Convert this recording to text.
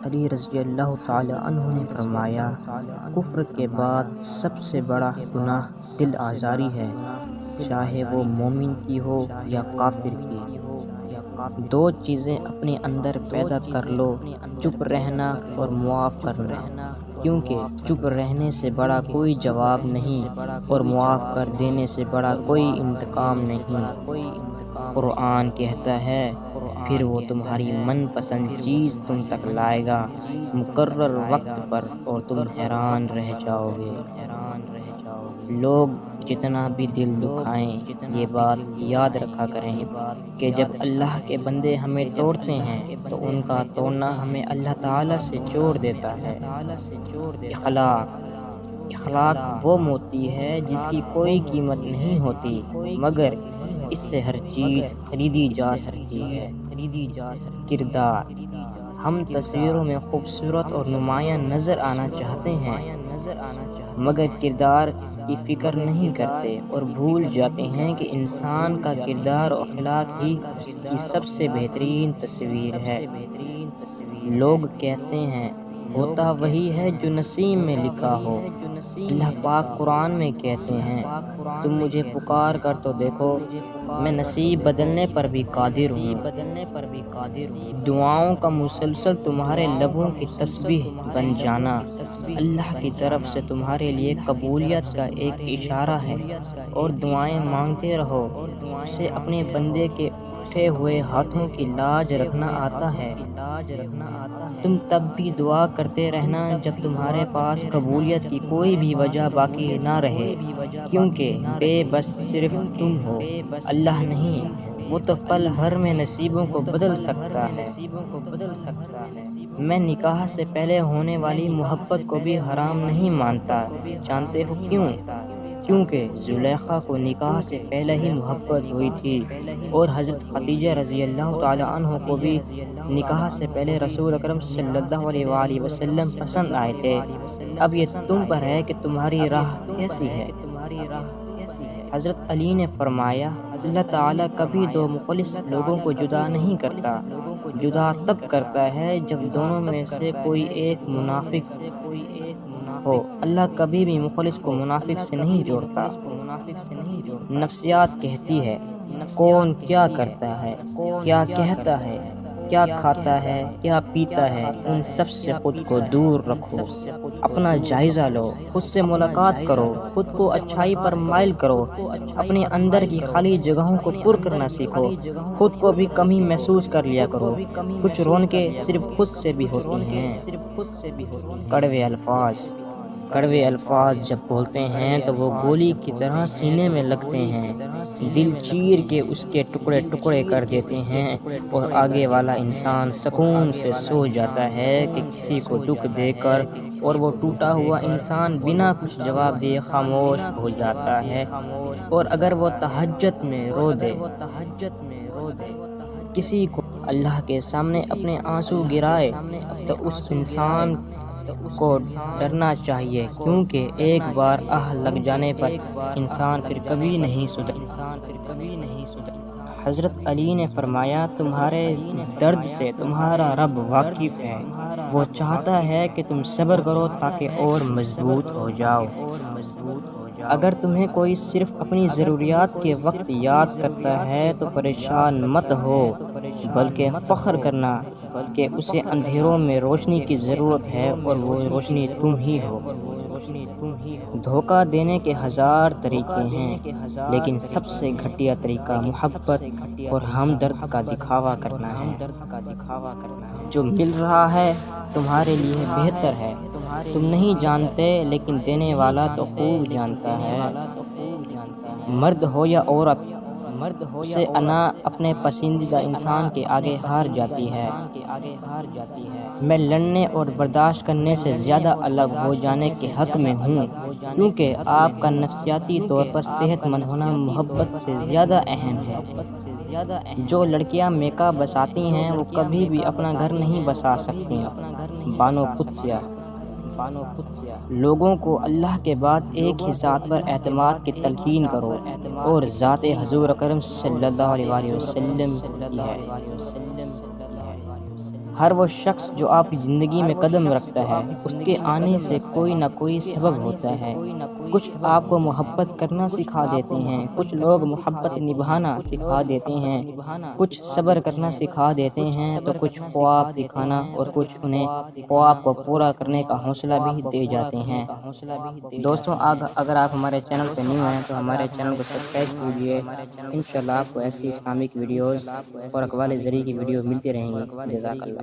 علی رضی اللہ تعالی عنہ نے فرمایا، کفر کے بعد سب سے بڑا گناہ دل آزاری ہے، چاہے وہ مومن کی ہو یا کافر کی۔ دو چیزیں اپنے اندر پیدا کر لو، چپ رہنا اور معاف کرنا، کیونکہ چپ رہنے سے بڑا کوئی جواب نہیں اور معاف کر دینے سے بڑا کوئی انتقام نہیں۔ قرآن کہتا ہے، پھر وہ تمہاری من پسند چیز تم تک لائے گا مقرر وقت پر اور تم حیران رہ جاؤ گے۔ لوگ جتنا بھی دل دکھائیں، یہ بات یاد رکھا کریں کہ جب اللہ کے بندے ہمیں توڑتے ہیں تو ان کا توڑنا ہمیں اللہ تعالیٰ سے جوڑ دیتا ہے۔ اخلاق وہ موتی ہے جس کی کوئی قیمت نہیں ہوتی، مگر اس سے ہر چیز خریدی جا سکتی ہے۔ کردار، ہم تصویروں میں خوبصورت اور نمایاں نظر آنا چاہتے ہیں، مگر کردار کی فکر نہیں کرتے اور بھول جاتے ہیں کہ انسان کا کردار اور اخلاق ہی اس کی سب سے بہترین تصویر ہے۔ لوگ کہتے ہیں، ہوتا وہی ہے جو نصیب میں لکھا ہو۔ اللہ پاک قرآن میں کہتے ہیں، تم مجھے پکار کر تو دیکھو، میں نصیب بدلنے پر بھی قادر ہوں۔ دعاؤں کا مسلسل تمہارے لبوں کی تسبیح بن جانا اللہ کی طرف سے تمہارے لیے قبولیت کا ایک اشارہ ہے، اور دعائیں مانگتے رہو۔ اسے اپنے بندے کے اٹھے ہوئے ہاتھوں کی لاج رکھنا آتا ہے۔ تم تب بھی دعا کرتے رہنا جب تمہارے پاس قبولیت کی کوئی بھی وجہ باقی نہ رہے، کیونکہ بے بس صرف تم ہو، اللہ نہیں۔ وہ تو پل بھر میں نصیبوں کو بدل سکتا ہے۔ میں نکاح سے پہلے ہونے والی محبت کو بھی حرام نہیں مانتا، جانتے ہو کیوں؟ کیونکہ زلیخا کو نکاح سے پہلے ہی محبت ہوئی تھی، اور حضرت خدیجہ رضی اللہ تعالی عنہ کو بھی نکاح سے پہلے رسول اکرم صلی اللہ علیہ وآلہ وسلم پسند آئے تھے۔ اب یہ تم پر ہے کہ تمہاری راہ کیسی ہے۔ حضرت علی نے فرمایا، اللہ تعالیٰ کبھی دو مخلص لوگوں کو جدا نہیں کرتا، جدا تب کرتا ہے جب دونوں میں سے کوئی ایک منافق ہو۔ اللہ کبھی بھی مخلص کو منافق سے نہیں جوڑتا۔ نفسیات کہتی ہے، کون کیا کرتا ہے، کیا کہتا ہے، کیا کھاتا ہے، کیا پیتا ہے، ان سب سے خود کو دور رکھو۔ اپنا جائزہ لو، خود سے ملاقات کرو، خود کو اچھائی پر مائل کرو، اپنے اندر کی خالی جگہوں کو پر کرنا سیکھو، خود کو بھی کمی محسوس کر لیا کرو۔ کچھ رونقیں صرف خود سے بھی ہوتی ہیں۔ کڑوے الفاظ جب بولتے ہیں تو وہ گولی کی طرح سینے میں لگتے ہیں، دل چیر کے اس کے ٹکڑے ٹکڑے کر دیتے ہیں، اور آگے والا انسان سکون سے سو جاتا ہے کہ کسی کو دکھ دے کر، اور وہ ٹوٹا ہوا انسان بنا کچھ جواب دیے خاموش ہو جاتا ہے۔ اور اگر وہ تہجد میں رو دے، کسی کو اللہ کے سامنے اپنے آنسو گرائے، تو اس انسان کو ڈرنا چاہیے، کیونکہ ایک بار آہ لگ جانے پر انسان پھر کبھی نہیں سدھرتا۔ حضرت علی نے فرمایا، تمہارے درد سے تمہارا رب واقف ہے، وہ چاہتا ہے کہ تم صبر کرو تاکہ اور مضبوط ہو جاؤ۔ اگر تمہیں کوئی صرف اپنی ضروریات کے وقت یاد کرتا ہے تو پریشان مت ہو، بلکہ فخر کرنا کہ اسے اندھیروں میں روشنی کی ضرورت ہے اور وہ روشنی تم ہی ہو۔ دھوکہ دینے کے ہزار طریقے ہیں، لیکن سب سے گھٹیا طریقہ محبت اور ہمدرد کا دکھاوا کرنا ہے۔ جو مل رہا ہے تمہارے لیے بہتر ہے، تم نہیں جانتے، لیکن دینے والا تو خوب جانتا ہے۔ مرد ہو یا عورت، اسے انا اپنے پسندیدہ انسان کے آگے ہار جاتی ہے۔ میں لڑنے اور برداشت کرنے سے زیادہ الگ ہو جانے کے حق میں ہوں، کیونکہ آپ کا نفسیاتی طور پر صحت مند ہونا محبت سے زیادہ اہم ہے۔ جو لڑکیاں میک اپ بساتی ہیں وہ کبھی بھی اپنا گھر نہیں بسا سکتی۔ بانو قدسیہ۔ لوگوں کو اللہ کے بعد ایک ہی ذات پر اعتماد کی تلقین کرو، اور ذات حضور اکرم صلی اللہ علیہ وسلم کی ہے۔ ہر وہ شخص جو آپ کی زندگی میں قدم رکھتا ہے اس کے آنے سے کوئی نہ کوئی سبب ہوتا ہے۔ کچھ آپ کو محبت کرنا سکھا دیتے ہیں، کچھ لوگ محبت نبھانا سکھا دیتے ہیں، کچھ صبر کرنا سکھا دیتے ہیں، تو کچھ خواب دکھانا اور کچھ انہیں خواب کو پورا کرنے کا حوصلہ بھی دے جاتے ہیں۔ دوستوں اگر آپ ہمارے چینل پہ نیو ہیں تو ہمارے چینل کو سبسکرائب کیجیے۔ انشاءاللہ آپ کو ایسی اسلامک ویڈیوز اور اقوال زرعی کی ویڈیو ملتی رہیں گی۔ جزاک اللہ۔